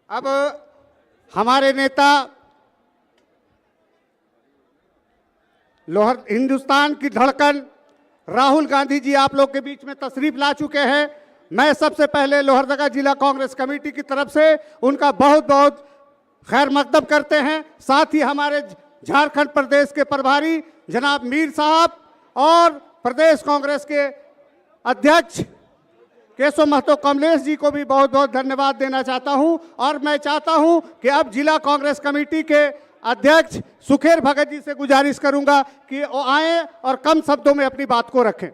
अब हमारे नेता हिंदुस्तान की धड़कन राहुल गांधी जी आप लोग के बीच में तशरीफ ला चुके हैं। मैं सबसे पहले लोहरदगा जिला कांग्रेस कमेटी की तरफ से उनका बहुत बहुत खैर मकदम करते हैं। साथ ही हमारे झारखंड प्रदेश के प्रभारी जनाब मीर साहब और प्रदेश कांग्रेस के अध्यक्ष केशव महतो कमलेश जी को भी बहुत बहुत धन्यवाद देना चाहता हूं। और मैं चाहता हूं कि अब जिला कांग्रेस कमेटी के अध्यक्ष सुखेर भगत जी से गुजारिश करूंगा कि वो आए और कम शब्दों में अपनी बात को रखें।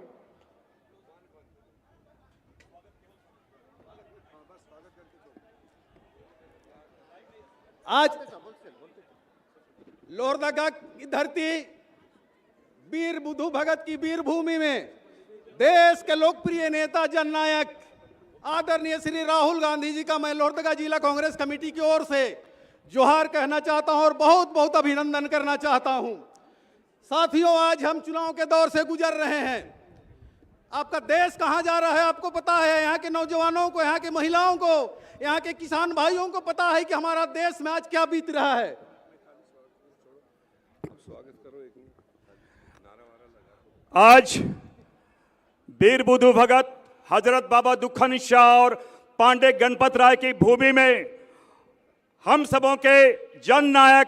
आज लोहरदगा की धरती वीर बुद्धू भगत की वीर भूमि में देश के लोकप्रिय नेता जननायक आदरणीय श्री राहुल गांधी जी का मैं लोहरदगा जिला कांग्रेस कमेटी की ओर से जोहार कहना चाहता हूं और बहुत बहुत अभिनंदन करना चाहता हूं। साथियों, आज हम चुनाव के दौर से गुजर रहे हैं। आपका देश कहां जा रहा है आपको पता है। यहाँ के नौजवानों को, यहाँ के महिलाओं को, यहाँ के किसान भाइयों को पता है कि हमारा देश में आज क्या बीत रहा है। आज वीर बुद्धू भगत, हजरत बाबा दुखन शाह और पांडे गणपत राय की भूमि में हम सबों के जननायक,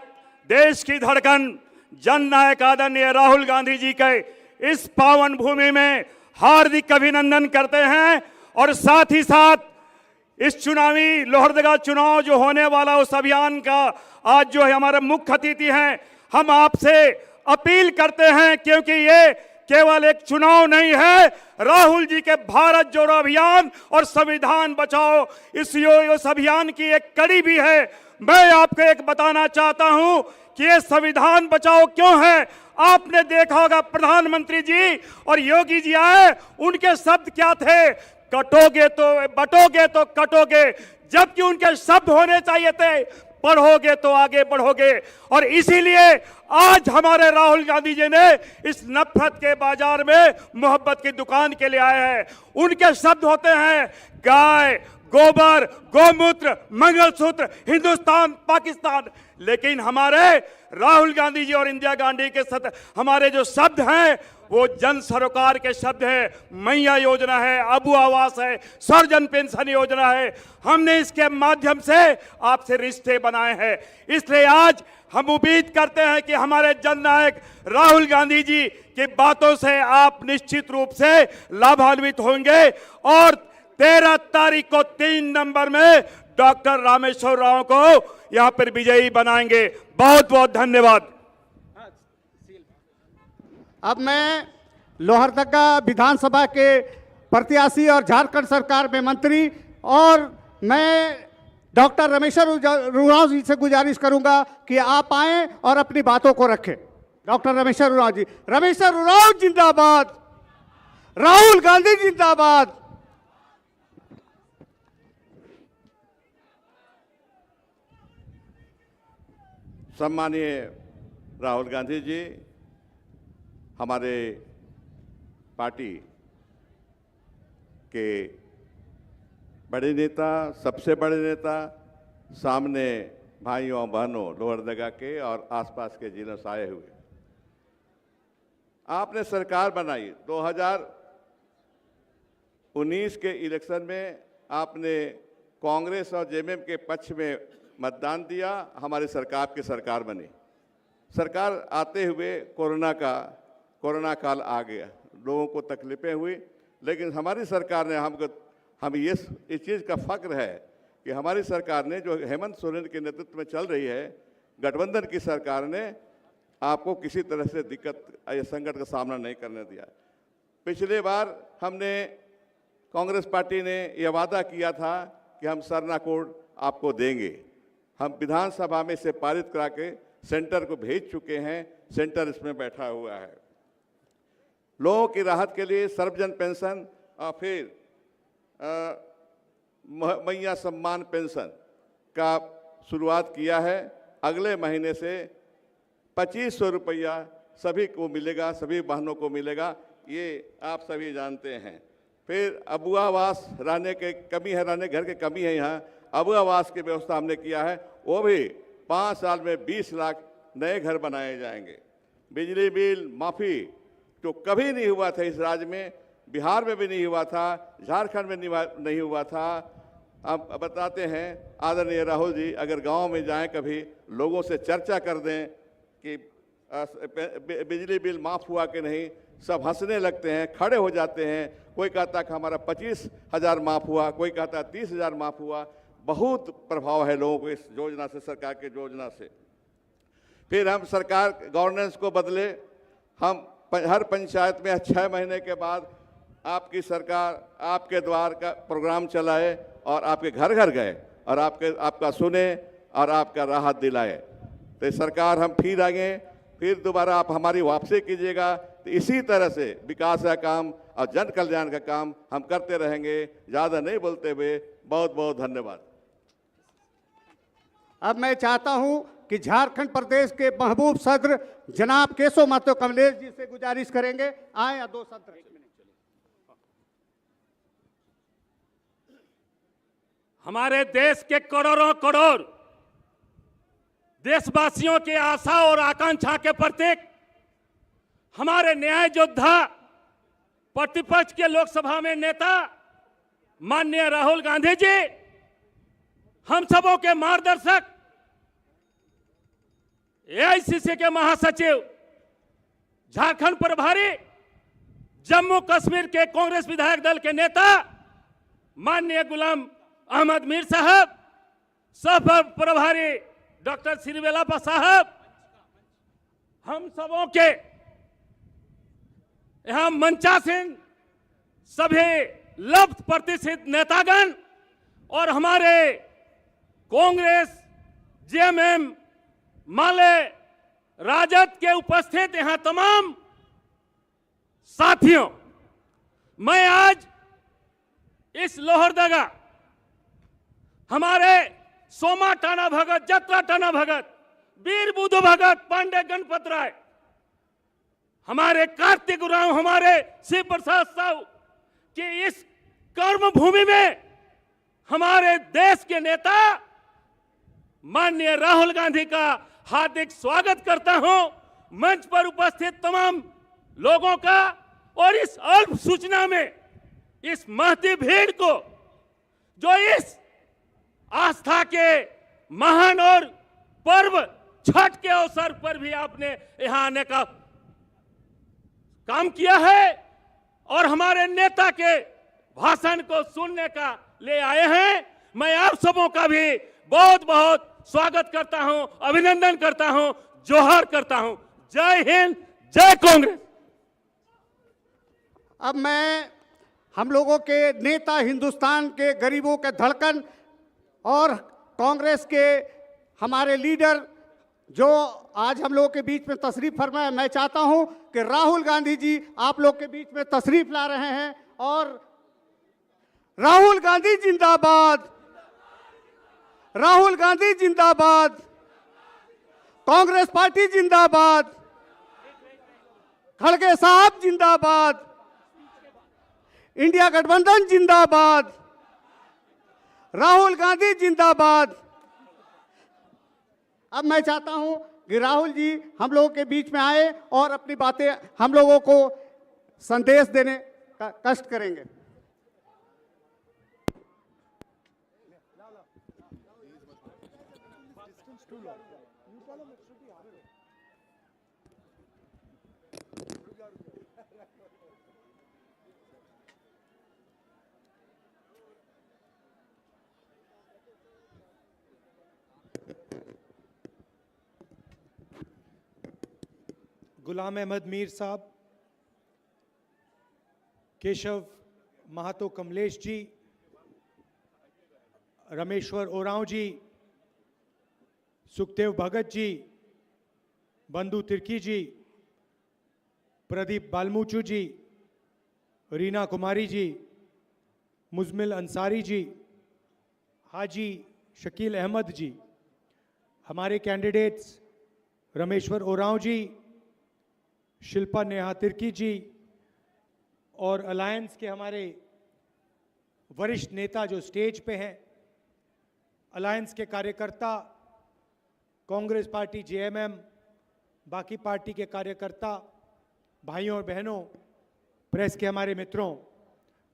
देश की धड़कन, जननायक आदरणीय राहुल गांधी जी के इस पावन भूमि में हार्दिक अभिनंदन करते हैं। और साथ ही साथ इस चुनावी लोहरदगा चुनाव जो होने वाला उस अभियान का आज जो है हमारे मुख्य अतिथि हैं, हम आपसे अपील करते हैं, क्योंकि ये केवल एक चुनाव नहीं है, राहुल जी के भारत जोड़ो अभियान और संविधान बचाओ इस अभियान की एक कड़ी भी है। मैं आपको एक बताना चाहता हूं कि ये संविधान बचाओ क्यों है। आपने देखा होगा प्रधानमंत्री जी और योगी जी आए, उनके शब्द क्या थे, कटोगे तो बटोगे तो कटोगे, जबकि उनके शब्द होने चाहिए थे पढ़ोगे तो आगे बढ़ोगे। और इसीलिए आज हमारे राहुल गांधी जी ने इस नफरत के बाजार में मोहब्बत की दुकान के लिए आए हैं। उनके शब्द होते हैं गाय, गोबर, गोमूत्र, मंगलसूत्र, हिंदुस्तान, पाकिस्तान। लेकिन हमारे राहुल गांधी जी और इंदिरा गांधी के साथ हमारे जो शब्द हैं वो जन सरोकार के शब्द है। मैया योजना है, अबू आवास है, सर्वजन पेंशन योजना है। हमने इसके माध्यम से आपसे रिश्ते बनाए हैं। इसलिए आज हम उम्मीद करते हैं कि हमारे जननायक राहुल गांधी जी की बातों से आप निश्चित रूप से लाभान्वित होंगे और 13 तारीख को 3 नंबर में डॉक्टर रामेश्वर राव को यहां पर विजयी बनाएंगे। बहुत बहुत धन्यवाद। अब मैं लोहरदगा विधानसभा के प्रत्याशी और झारखंड सरकार में मंत्री और मैं डॉक्टर रामेश्वर उरांव जी से गुजारिश करूंगा कि आप आएं और अपनी बातों को रखें। डॉक्टर रामेश्वर उरांव जी। रामेश्वर उरांव जिंदाबाद, राहुल गांधी जिंदाबाद। सम्मानीय राहुल गांधी जी, हमारे पार्टी के बड़े नेता, सबसे बड़े नेता, सामने भाइयों बहनों लोहरदगा के और आसपास के जिलों से आए हुए, आपने सरकार बनाई। 2019 के इलेक्शन में आपने कांग्रेस और जेएमएम के पक्ष में मतदान दिया, हमारी सरकार की सरकार बनी। सरकार आते हुए कोरोना काल आ गया, लोगों को तकलीफें हुई, लेकिन हमारी सरकार ने हम इस चीज़ का फख्र है कि हमारी सरकार ने जो हेमंत सोरेन के नेतृत्व में चल रही है, गठबंधन की सरकार ने आपको किसी तरह से दिक्कत या संकट का सामना नहीं करने दिया। पिछले बार हमने कांग्रेस पार्टी ने यह वादा किया था कि हम सरना कोड आपको देंगे। हम विधानसभा में इसे पारित करा के सेंटर को भेज चुके हैं, सेंटर इसमें बैठा हुआ है। लोगों की राहत के लिए सर्वजन पेंशन और फिर मैया सम्मान पेंशन का शुरुआत किया है। अगले महीने से 2500 रुपया सभी को मिलेगा, सभी बहनों को मिलेगा, ये आप सभी जानते हैं। फिर अबू आवास रहने के कमी है, रहने घर की कमी है यहाँ, अब आवास की व्यवस्था हमने किया है, वो भी 5 साल में 20 लाख नए घर बनाए जाएंगे। बिजली बिल माफ़ी तो कभी नहीं हुआ था इस राज्य में, बिहार में भी नहीं हुआ था, झारखंड में नहीं हुआ था। अब बताते हैं आदरणीय राहुल जी, अगर गांव में जाएं कभी, लोगों से चर्चा कर दें कि बिजली बिल माफ़ हुआ कि नहीं, सब हंसने लगते हैं, खड़े हो जाते हैं। कोई कहता कि हमारा 25,000 माफ़ हुआ, कोई कहता 30,000 माफ़ हुआ। बहुत प्रभाव है लोगों को इस योजना से, सरकार की योजना से। फिर हम सरकार गवर्नेंस को बदले, हम हर पंचायत में 6 महीने के बाद आपकी सरकार आपके द्वार का प्रोग्राम चलाए और आपके घर घर गए और आपका सुने और आपका राहत दिलाए। तो ये सरकार हम फिर आगे, फिर दोबारा आप हमारी वापसी कीजिएगा। तो इसी तरह से विकास का काम और जन कल्याण का काम हम करते रहेंगे। ज़्यादा नहीं बोलते हुए बहुत बहुत धन्यवाद। अब मैं चाहता हूं कि झारखंड प्रदेश के महबूब सदर जनाब केशव महतो कमलेश जी से गुजारिश करेंगे, आए या 2 सत्र। हमारे देश के करोड़ों करोड़ देशवासियों के आशा और आकांक्षा के प्रतीक हमारे न्याय योद्धा, प्रतिपक्ष के लोकसभा में नेता माननीय राहुल गांधी जी, हम सबों के मार्गदर्शक, एआईसीसी के महासचिव, झारखंड प्रभारी, जम्मू कश्मीर के कांग्रेस विधायक दल के नेता माननीय गुलाम अहमद मीर साहब, सह प्रभारी डॉक्टर श्रीवेलापा साहब, हम सबों के यहाँ मंचासीन सभी लब्ध प्रतिष्ठित नेतागण और हमारे कांग्रेस, जेएमएम, माले, राजद के उपस्थित यहाँ तमाम साथियों, मैं आज इस लोहरदगा हमारे सोमा टाना भगत, जत्रा टाना भगत, वीर बुधु भगत, पांडे गणपत राय, हमारे कार्तिक उरांव, हमारे शिव प्रसाद साहू कि इस कर्म भूमि में हमारे देश के नेता माननीय राहुल गांधी का हार्दिक स्वागत करता हूं। मंच पर उपस्थित तमाम लोगों का और इस अल्प सूचना में इस महती भीड़ को, जो इस आस्था के महान और पर्व छठ के अवसर पर भी आपने यहां आने का काम किया है और हमारे नेता के भाषण को सुनने का ले आए हैं, मैं आप सबों का भी बहुत बहुत स्वागत करता हूं, अभिनंदन करता हूं, जोहार करता हूं। जय हिंद, जय कांग्रेस। अब मैं हम लोगों के नेता, हिंदुस्तान के गरीबों के धड़कन और कांग्रेस के हमारे लीडर जो आज हम लोगों के बीच में तशरीफ फरमाए, मैं चाहता हूं कि राहुल गांधी जी आप लोग के बीच में तशरीफ ला रहे हैं। और राहुल गांधी जिंदाबाद, राहुल गांधी जिंदाबाद, कांग्रेस पार्टी जिंदाबाद, खड़गे साहब जिंदाबाद, इंडिया गठबंधन जिंदाबाद, राहुल गांधी जिंदाबाद। अब मैं चाहता हूं कि राहुल जी हम लोगों के बीच में आए और अपनी बातें हम लोगों को संदेश देने का कष्ट करेंगे। गुलाम अहमद मीर साहब, केशव महतो कमलेश जी, रमेश्वर ओरांव जी, सुखदेव भगत जी, बंधु तिर्की जी, प्रदीप बालमूचू जी, रीना कुमारी जी, मुजमिल अंसारी जी, हाजी शकील अहमद जी, हमारे कैंडिडेट्स रमेश्वर ओरांव जी, शिल्पा नेहा तिर्की जी और अलायंस के हमारे वरिष्ठ नेता जो स्टेज पे हैं, अलायंस के कार्यकर्ता, कांग्रेस पार्टी, जेएमएम, बाकी पार्टी के कार्यकर्ता, भाइयों और बहनों, प्रेस के हमारे मित्रों,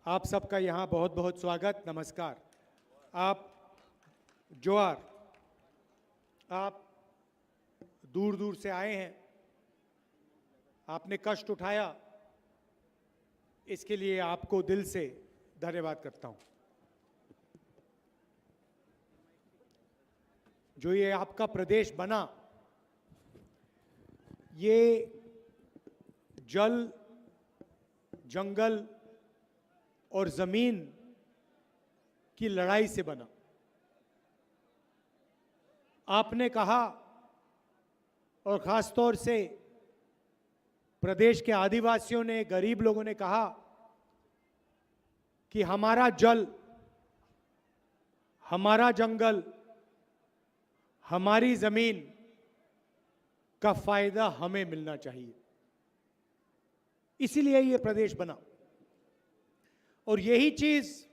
आप सबका यहाँ बहुत बहुत स्वागत, नमस्कार। आप जोहार। आप दूर दूर से आए हैं, आपने कष्ट उठाया, इसके लिए आपको दिल से धन्यवाद करता हूं। जो ये आपका प्रदेश बना, ये जल, जंगल और जमीन की लड़ाई से बना। आपने कहा, और खास तौर से प्रदेश के आदिवासियों ने, गरीब लोगों ने कहा कि हमारा जल, हमारा जंगल, हमारी जमीन का फायदा हमें मिलना चाहिए। इसीलिए ये प्रदेश बना। और यही चीज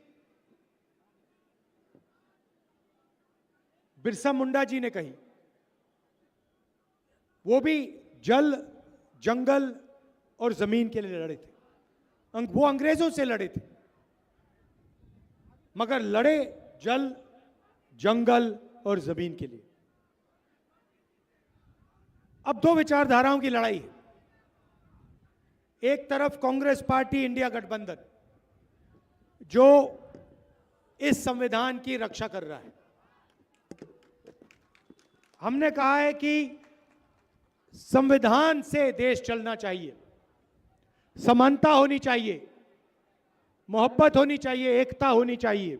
बिरसा मुंडा जी ने कही। वो भी जल, जंगल और जमीन के लिए लड़े थे। वो अंग्रेजों से लड़े थे, मगर लड़े जल, जंगल और जमीन के लिए। अब दो विचारधाराओं की लड़ाई है। एक तरफ कांग्रेस पार्टी, इंडिया गठबंधन, जो इस संविधान की रक्षा कर रहा है। हमने कहा है कि संविधान से देश चलना चाहिए, समानता होनी चाहिए, मोहब्बत होनी चाहिए, एकता होनी चाहिए।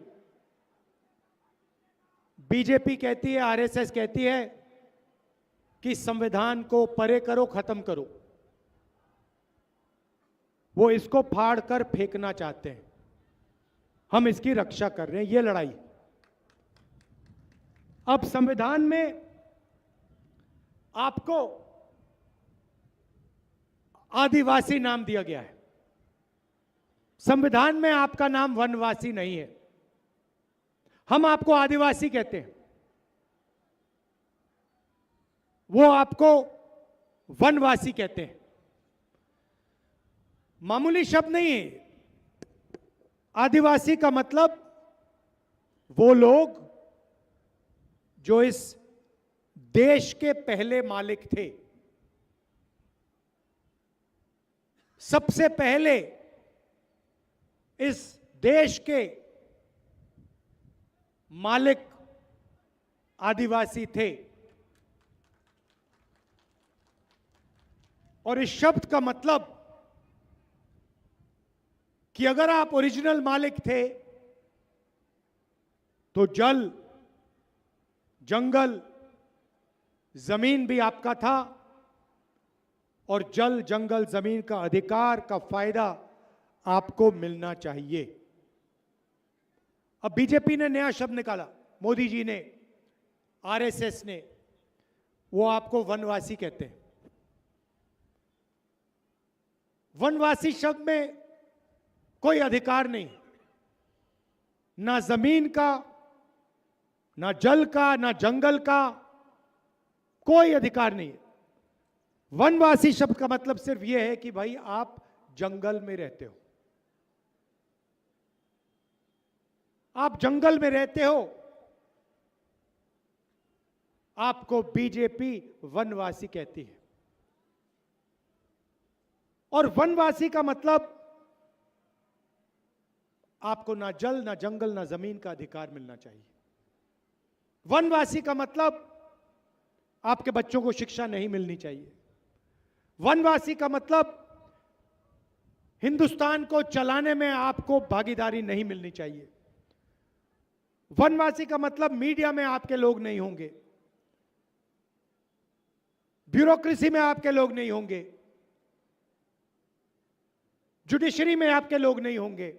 बीजेपी कहती है, आरएसएस कहती है कि संविधान को परे करो, खत्म करो। वो इसको फाड़ कर फेंकना चाहते हैं। हम इसकी रक्षा कर रहे हैं। ये लड़ाई। अब संविधान में आपको आदिवासी नाम दिया गया है। संविधान में आपका नाम वनवासी नहीं है। हम आपको आदिवासी कहते हैं, वो आपको वनवासी कहते हैं। मामूली शब्द नहीं है। आदिवासी का मतलब वो लोग जो इस देश के पहले मालिक थे। सबसे पहले इस देश के मालिक आदिवासी थे। और इस शब्द का मतलब कि अगर आप ओरिजिनल मालिक थे तो जल, जंगल, जमीन भी आपका था, और जल, जंगल, जमीन का अधिकार का फायदा आपको मिलना चाहिए। अब बीजेपी ने नया शब्द निकाला, मोदी जी ने, आरएसएस ने, वो आपको वनवासी कहते हैं। वनवासी शब्द में कोई अधिकार नहीं, ना जमीन का, ना जल का, ना जंगल का, कोई अधिकार नहीं है। वनवासी शब्द का मतलब सिर्फ यह है कि भाई आप जंगल में रहते हो, आप जंगल में रहते हो, आपको बीजेपी वनवासी कहती है। और वनवासी का मतलब आपको ना जल, ना जंगल, ना जमीन का अधिकार मिलना चाहिए। वनवासी का मतलब आपके बच्चों को शिक्षा नहीं मिलनी चाहिए। वनवासी का मतलब हिंदुस्तान को चलाने में आपको भागीदारी नहीं मिलनी चाहिए। वनवासी का मतलब मीडिया में आपके लोग नहीं होंगे, ब्यूरोक्रेसी में आपके लोग नहीं होंगे, जुडिशरी में आपके लोग नहीं होंगे।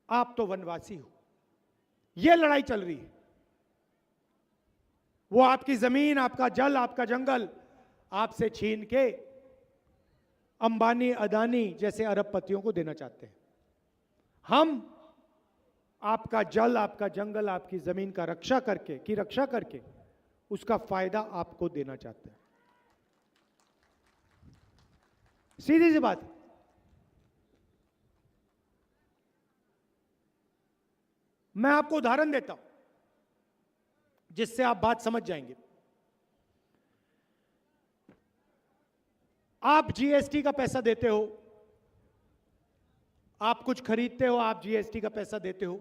आप तो वनवासी हो। यह लड़ाई चल रही है। वो आपकी जमीन, आपका जल, आपका जंगल आपसे छीन के अंबानी, अदानी जैसे अरबपतियों को देना चाहते हैं। हम आपका जल, आपका जंगल, आपकी जमीन का रक्षा करके उसका फायदा आपको देना चाहते हैं। सीधी सी बात। मैं आपको उदाहरण देता हूं जिससे आप बात समझ जाएंगे। आप जीएसटी का पैसा देते हो, आप कुछ खरीदते हो, आप जीएसटी का पैसा देते हो।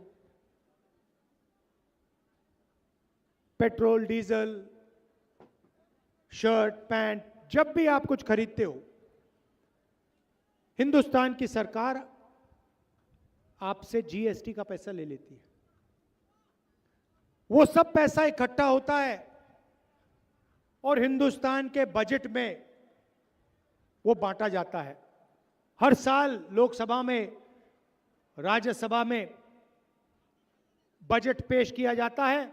पेट्रोल, डीजल, शर्ट, पैंट, जब भी आप कुछ खरीदते हो, हिंदुस्तान की सरकार आपसे जीएसटी का पैसा ले लेती है। वो सब पैसा इकट्ठा होता है और हिंदुस्तान के बजट में वो बांटा जाता है। हर साल लोकसभा में, राज्यसभा में बजट पेश किया जाता है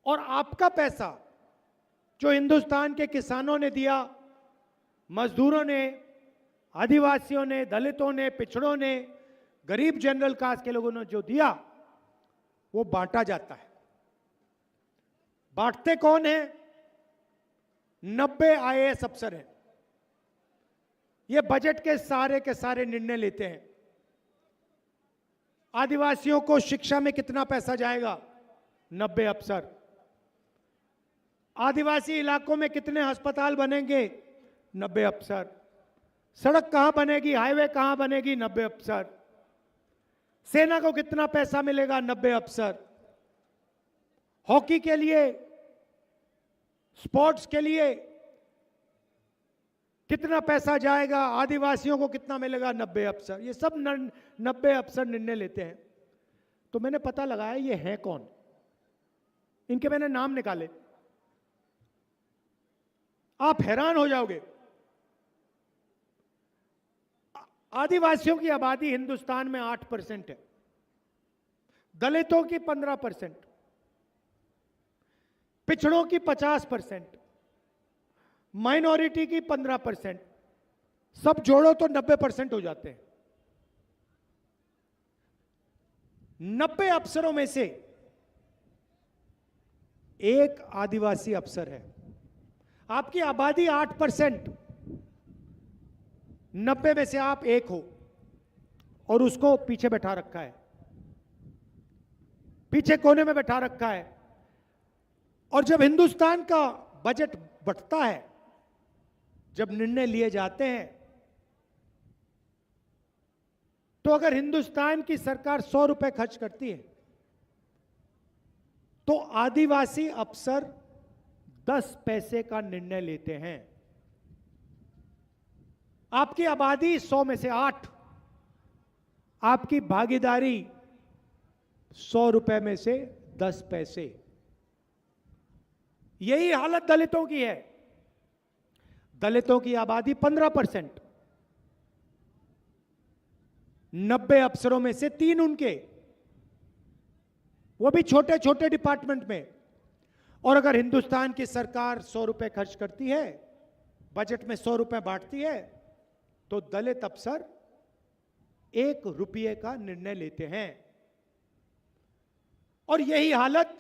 और आपका पैसा जो हिंदुस्तान के किसानों ने दिया, मजदूरों ने, आदिवासियों ने, दलितों ने, पिछड़ों ने, गरीब जनरल कास्ट के लोगों ने जो दिया, वो बांटा जाता है। बांटते कौन है? 90 आईएएस अफसर हैं। ये बजट के सारे निर्णय लेते हैं। आदिवासियों को शिक्षा में कितना पैसा जाएगा? 90 अफसर। आदिवासी इलाकों में कितने अस्पताल बनेंगे? 90 अफसर। सड़क कहां बनेगी, हाईवे कहां बनेगी? 90 अफसर। सेना को कितना पैसा मिलेगा? 90 अफसर। हॉकी के लिए, स्पोर्ट्स के लिए कितना पैसा जाएगा? आदिवासियों को कितना मिलेगा? 90 अफसर। ये सब 90 अफसर निर्णय लेते हैं। तो मैंने पता लगाया ये हैं कौन। इनके मैंने नाम निकाले, आप हैरान हो जाओगे। आदिवासियों की आबादी हिंदुस्तान में 8% है, दलितों की 15%, पिछड़ों की 50%, माइनॉरिटी की 15%, सब जोड़ो तो 90% हो जाते हैं। 90 अफसरों में से एक आदिवासी अफसर है। आपकी आबादी 8%, 90 में से आप एक हो और उसको पीछे बैठा रखा है, पीछे कोने में बैठा रखा है। और जब हिंदुस्तान का बजट बढ़ता है, जब निर्णय लिए जाते हैं, तो अगर हिंदुस्तान की सरकार 100 रुपए खर्च करती है तो आदिवासी अफसर 10 पैसे का निर्णय लेते हैं। आपकी आबादी 100 में से 8, आपकी भागीदारी 100 रुपए में से 10 पैसे। यही हालत दलितों की है। दलितों की आबादी 15%, 90 अफसरों में से 3 उनके, वो भी छोटे छोटे डिपार्टमेंट में। और अगर हिंदुस्तान की सरकार 100 रुपए खर्च करती है, बजट में 100 रुपए बांटती है, तो दलित अफसर 1 रुपये का निर्णय लेते हैं। और यही हालत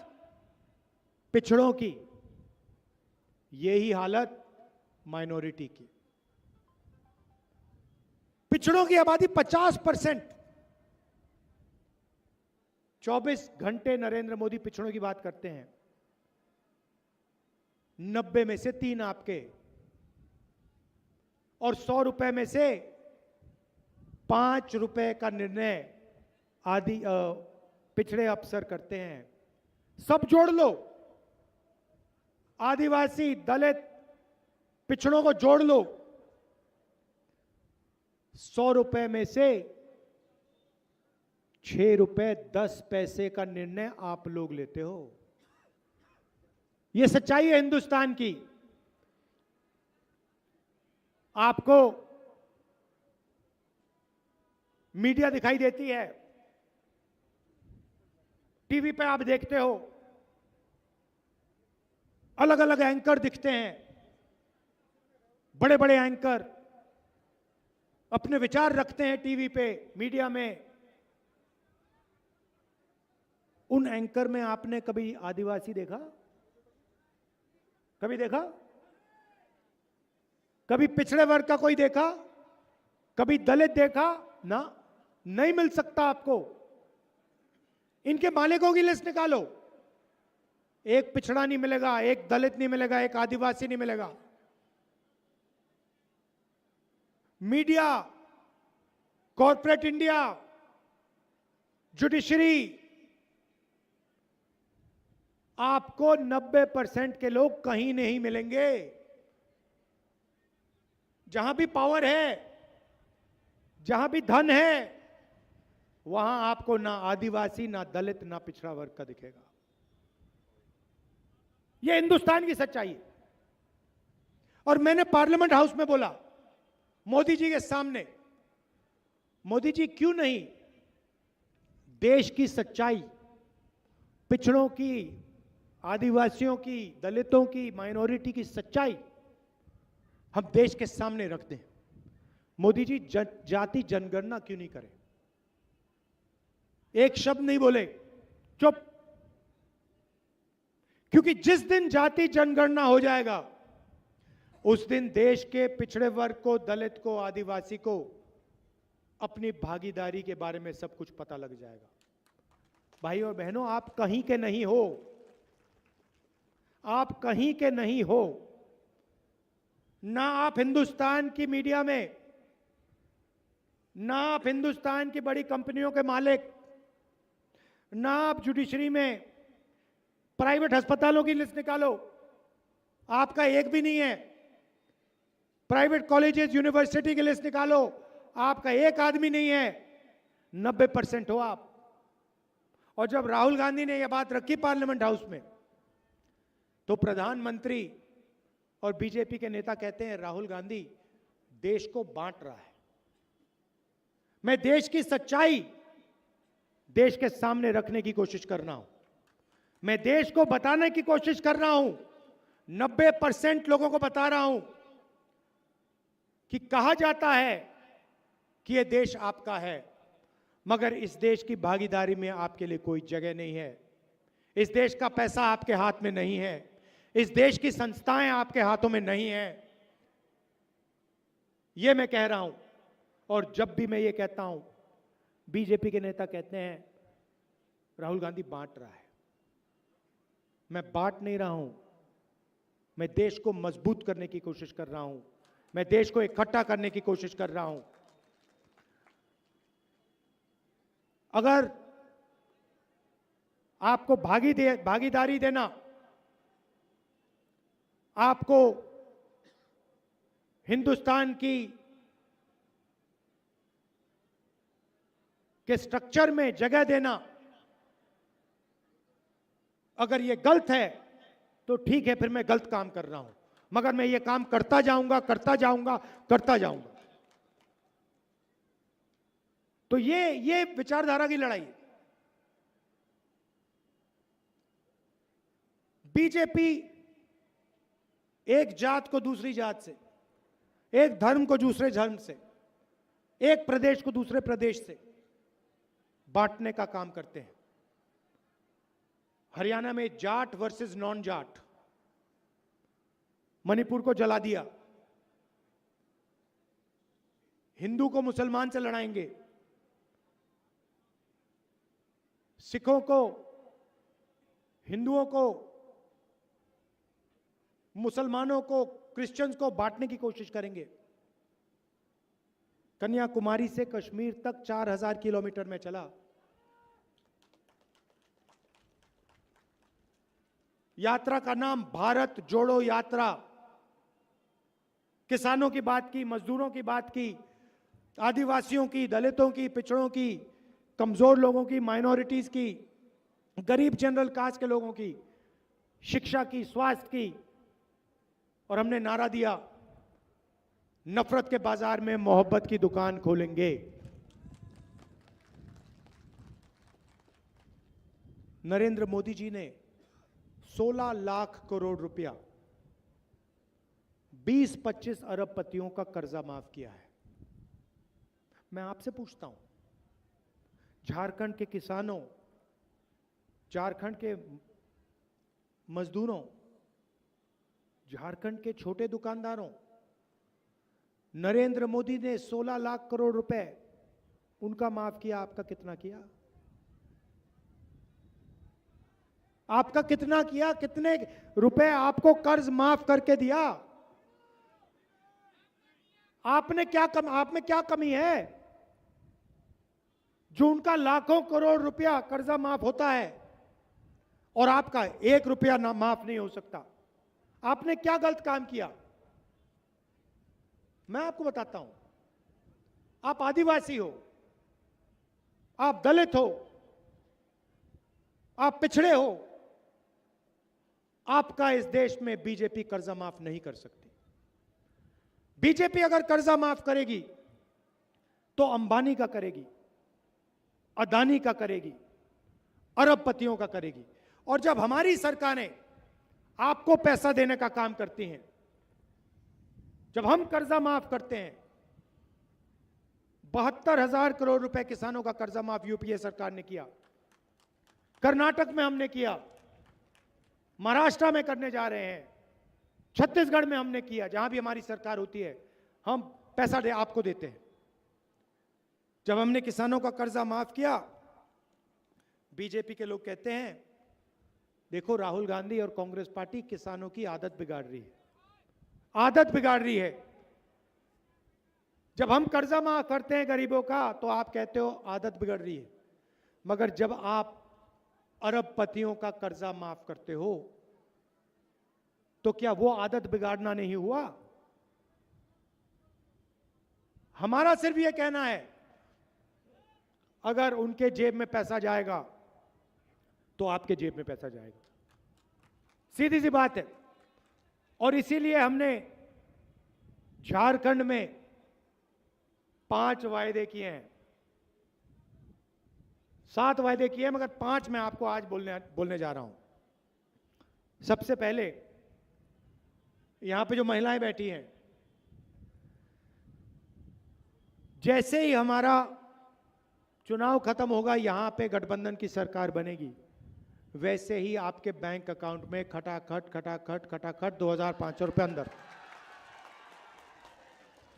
पिछड़ों की, यही हालत माइनॉरिटी की। पिछड़ों की आबादी 50%। 24 घंटे नरेंद्र मोदी पिछड़ों की बात करते हैं। 90 में से 3 आपके, और 100 रुपए में से 5 रुपए का निर्णय पिछड़े अफसर करते हैं। सब जोड़ लो, आदिवासी, दलित, पिछड़ों को जोड़ लो, 100 रुपए में से 6 रुपए 10 पैसे का निर्णय आप लोग लेते हो। यह सच्चाई है हिंदुस्तान की। आपको मीडिया दिखाई देती है, टीवी पे आप देखते हो, अलग अलग एंकर दिखते हैं। बड़े बड़े एंकर अपने विचार रखते हैं टीवी पे, मीडिया में। उन एंकर में आपने कभी आदिवासी देखा? कभी देखा? कभी पिछड़े वर्ग का कोई देखा? कभी दलित देखा? ना, नहीं मिल सकता आपको। इनके मालिकों की लिस्ट निकालो, एक पिछड़ा नहीं मिलेगा, एक दलित नहीं मिलेगा, एक आदिवासी नहीं मिलेगा। मीडिया, कॉर्पोरेट इंडिया, जुडिशरी, आपको 90% के लोग कहीं नहीं मिलेंगे। जहां भी पावर है, जहां भी धन है, वहां आपको ना आदिवासी, ना दलित, ना पिछड़ा वर्ग का दिखेगा। यह हिंदुस्तान की सच्चाई है। और मैंने पार्लियामेंट हाउस में बोला मोदी जी के सामने, मोदी जी क्यों नहीं देश की सच्चाई, पिछड़ों की, आदिवासियों की, दलितों की, माइनॉरिटी की सच्चाई हम देश के सामने रख दें। मोदी जी जाति जनगणना क्यों नहीं करें? एक शब्द नहीं बोले, चुप। क्योंकि जिस दिन जाति जनगणना हो जाएगा, उस दिन देश के पिछड़े वर्ग को, दलित को, आदिवासी को अपनी भागीदारी के बारे में सब कुछ पता लग जाएगा। भाइयों और बहनों, आप कहीं के नहीं हो, आप कहीं के नहीं हो। ना आप हिंदुस्तान की मीडिया में, ना आप हिंदुस्तान की बड़ी कंपनियों के मालिक, ना आप जुडिशरी में। प्राइवेट अस्पतालों की लिस्ट निकालो, आपका एक भी नहीं है। प्राइवेट कॉलेजेस, यूनिवर्सिटी की लिस्ट निकालो, आपका एक आदमी नहीं है। 90% हो आप। और जब राहुल गांधी ने यह बात रखी पार्लियामेंट हाउस में, तो प्रधानमंत्री और बीजेपी के नेता कहते हैं राहुल गांधी देश को बांट रहा है। मैं देश की सच्चाई देश के सामने रखने की कोशिश कर रहा हूं। मैं देश को बताने की कोशिश कर रहा हूं। 90% लोगों को बता रहा हूं कि कहा जाता है कि यह देश आपका है, मगर इस देश की भागीदारी में आपके लिए कोई जगह नहीं है। इस देश का पैसा आपके हाथ में नहीं है। इस देश की संस्थाएं आपके हाथों में नहीं है। यह मैं कह रहा हूं। और जब भी मैं ये कहता हूं, बीजेपी के नेता कहते हैं राहुल गांधी बांट रहा है। मैं बांट नहीं रहा हूं, मैं देश को मजबूत करने की कोशिश कर रहा हूं। मैं देश को इकट्ठा करने की कोशिश कर रहा हूं। अगर आपको भागीदारी देना, आपको हिंदुस्तान के स्ट्रक्चर में जगह देना अगर यह गलत है, तो ठीक है, फिर मैं गलत काम कर रहा हूं। मगर मैं ये काम करता जाऊंगा, करता जाऊंगा, करता जाऊंगा। तो ये विचारधारा की लड़ाई है। बीजेपी एक जात को दूसरी जात से, एक धर्म को दूसरे धर्म से, एक प्रदेश को दूसरे प्रदेश से बांटने का काम करते हैं। हरियाणा में जाट वर्सेस नॉन जाट, मणिपुर को जला दिया। हिंदू को मुसलमान से लड़ाएंगे, सिखों को, हिंदुओं को, मुसलमानों को, क्रिश्चियंस को बांटने की कोशिश करेंगे। कन्याकुमारी से कश्मीर तक 4000 किलोमीटर में चला। यात्रा का नाम भारत जोड़ो यात्रा। किसानों की बात की, मजदूरों की बात की, आदिवासियों की, दलितों की, पिछड़ों की, कमजोर लोगों की, माइनॉरिटीज की, गरीब जनरल कास्ट के लोगों की, शिक्षा की, स्वास्थ्य की। और हमने नारा दिया, नफरत के बाजार में मोहब्बत की दुकान खोलेंगे। नरेंद्र मोदी जी ने 16 लाख करोड़ रुपया 20-25 अरबपतियों का कर्जा माफ किया है। मैं आपसे पूछता हूं, झारखंड के किसानों, झारखंड के मजदूरों, झारखंड के छोटे दुकानदारों, नरेंद्र मोदी ने 16 लाख करोड़ रुपए उनका माफ किया। आपका कितना किया? आपका कितना किया? कितने रुपए आपको कर्ज माफ करके दिया? आप में क्या कमी है जो उनका लाखों करोड़ रुपया कर्जा माफ होता है और आपका 1 रुपया ना माफ नहीं हो सकता? आपने क्या गलत काम किया? मैं आपको बताता हूं। आप आदिवासी हो, आप दलित हो, आप पिछड़े हो, आपका इस देश में बीजेपी कर्जा माफ नहीं कर सकती। बीजेपी अगर कर्जा माफ करेगी तो अंबानी का करेगी, अदानी का करेगी, अरबपतियों का करेगी। और जब हमारी सरकारें आपको पैसा देने का काम करती हैं, जब हम कर्जा माफ करते हैं, 72,000 करोड़ रुपए किसानों का कर्जा माफ यूपीए सरकार ने किया, कर्नाटक में हमने किया, महाराष्ट्र में करने जा रहे हैं, छत्तीसगढ़ में हमने किया। जहां भी हमारी सरकार होती है हम पैसा आपको देते हैं। जब हमने किसानों का कर्जा माफ किया, बीजेपी के लोग कहते हैं देखो राहुल गांधी और कांग्रेस पार्टी किसानों की आदत बिगाड़ रही है, आदत बिगाड़ रही है। जब हम कर्जा माफ करते हैं गरीबों का तो आप कहते हो आदत बिगड़ रही है, मगर जब आप अरबपतियों का कर्जा माफ करते हो तो क्या वो आदत बिगाड़ना नहीं हुआ? हमारा सिर्फ ये कहना है अगर उनके जेब में पैसा जाएगा तो आपके जेब में पैसा जाएगा, सीधी सी बात है। और इसीलिए हमने झारखंड में 5 वायदे किए हैं, 7 वायदे किए हैं, मगर 5 मैं आपको आज बोलने जा रहा हूं। सबसे पहले यहां पे जो महिलाएं बैठी हैं, जैसे ही हमारा चुनाव खत्म होगा, यहां पे गठबंधन की सरकार बनेगी, वैसे ही आपके बैंक अकाउंट में खटाखट खटाखट खटाखट 2,500 रुपए अंदर,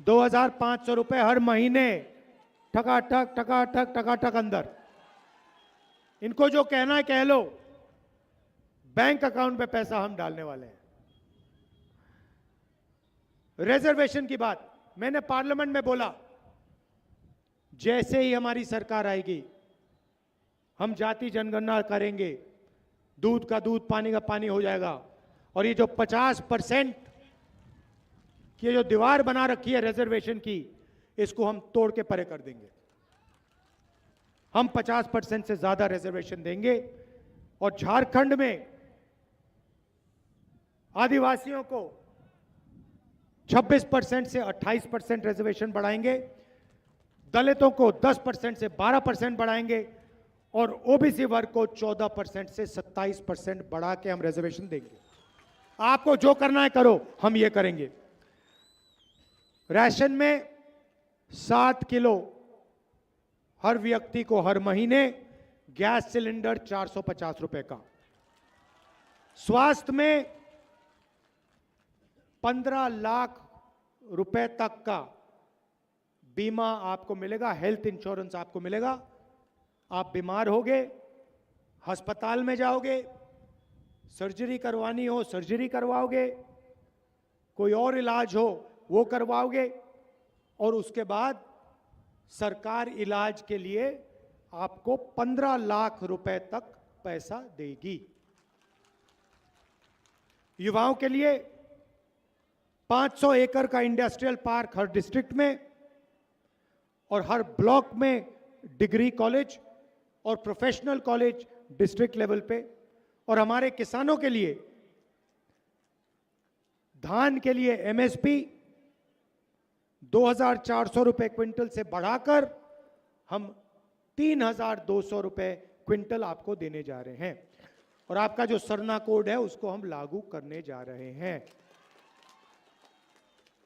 2,500 रुपए हर महीने ठकाठक ठकाठक ठकाठक अंदर। इनको जो कहना है कह लो, बैंक अकाउंट पे पैसा हम डालने वाले हैं। रिजर्वेशन की बात मैंने पार्लियामेंट में बोला, जैसे ही हमारी सरकार आएगी हम जाति जनगणना करेंगे, दूध का दूध पानी का पानी हो जाएगा। और ये जो 50% की जो दीवार बना रखी है रिजर्वेशन की, इसको हम तोड़ के परे कर देंगे। हम 50% से ज्यादा रिजर्वेशन देंगे और झारखंड में आदिवासियों को 26% से 28% रिजर्वेशन बढ़ाएंगे, दलितों को 10% से 12% बढ़ाएंगे और ओबीसी वर्ग को 14% से 27% बढ़ा के हम रिजर्वेशन देंगे। आपको जो करना है करो, हम ये करेंगे। राशन में 7 किलो हर व्यक्ति को हर महीने, गैस सिलेंडर 450 रुपए का। स्वास्थ्य में 15 लाख रुपए तक का बीमा आपको मिलेगा, हेल्थ इंश्योरेंस आपको मिलेगा। आप बीमार होगे, अस्पताल में जाओगे, सर्जरी करवानी हो सर्जरी करवाओगे, कोई और इलाज हो वो करवाओगे, और उसके बाद सरकार इलाज के लिए आपको 15 लाख रुपए तक पैसा देगी। युवाओं के लिए 500 एकड़ का इंडस्ट्रियल पार्क हर डिस्ट्रिक्ट में और हर ब्लॉक में डिग्री कॉलेज और प्रोफेशनल कॉलेज डिस्ट्रिक्ट लेवल पे। और हमारे किसानों के लिए धान के लिए एमएसपी 2,400 रुपए क्विंटल से बढ़ाकर हम 3,200 रुपए क्विंटल आपको देने जा रहे हैं। और आपका जो सरना कोड है उसको हम लागू करने जा रहे हैं।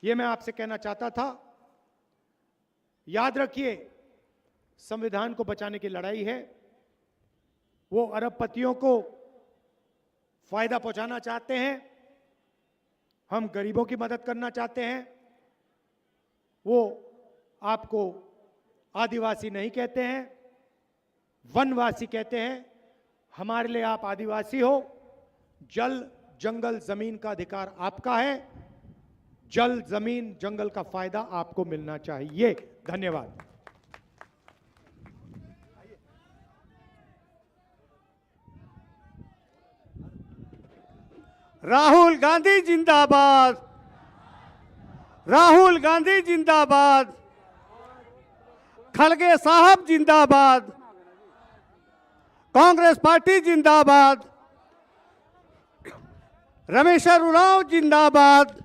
ये मैं आपसे कहना चाहता था। याद रखिए, संविधान को बचाने की लड़ाई है, वो अरबपतियों को फायदा पहुंचाना चाहते हैं, हम गरीबों की मदद करना चाहते हैं। वो आपको आदिवासी नहीं कहते हैं, वनवासी कहते हैं। हमारे लिए आप आदिवासी हो। जल जंगल जमीन का अधिकार आपका है। जल जमीन जंगल का फायदा आपको मिलना चाहिए। धन्यवाद। राहुल गांधी जिंदाबाद, राहुल गांधी जिंदाबाद, खड़गे साहब जिंदाबाद, कांग्रेस पार्टी जिंदाबाद, रमेश उरांव जिंदाबाद,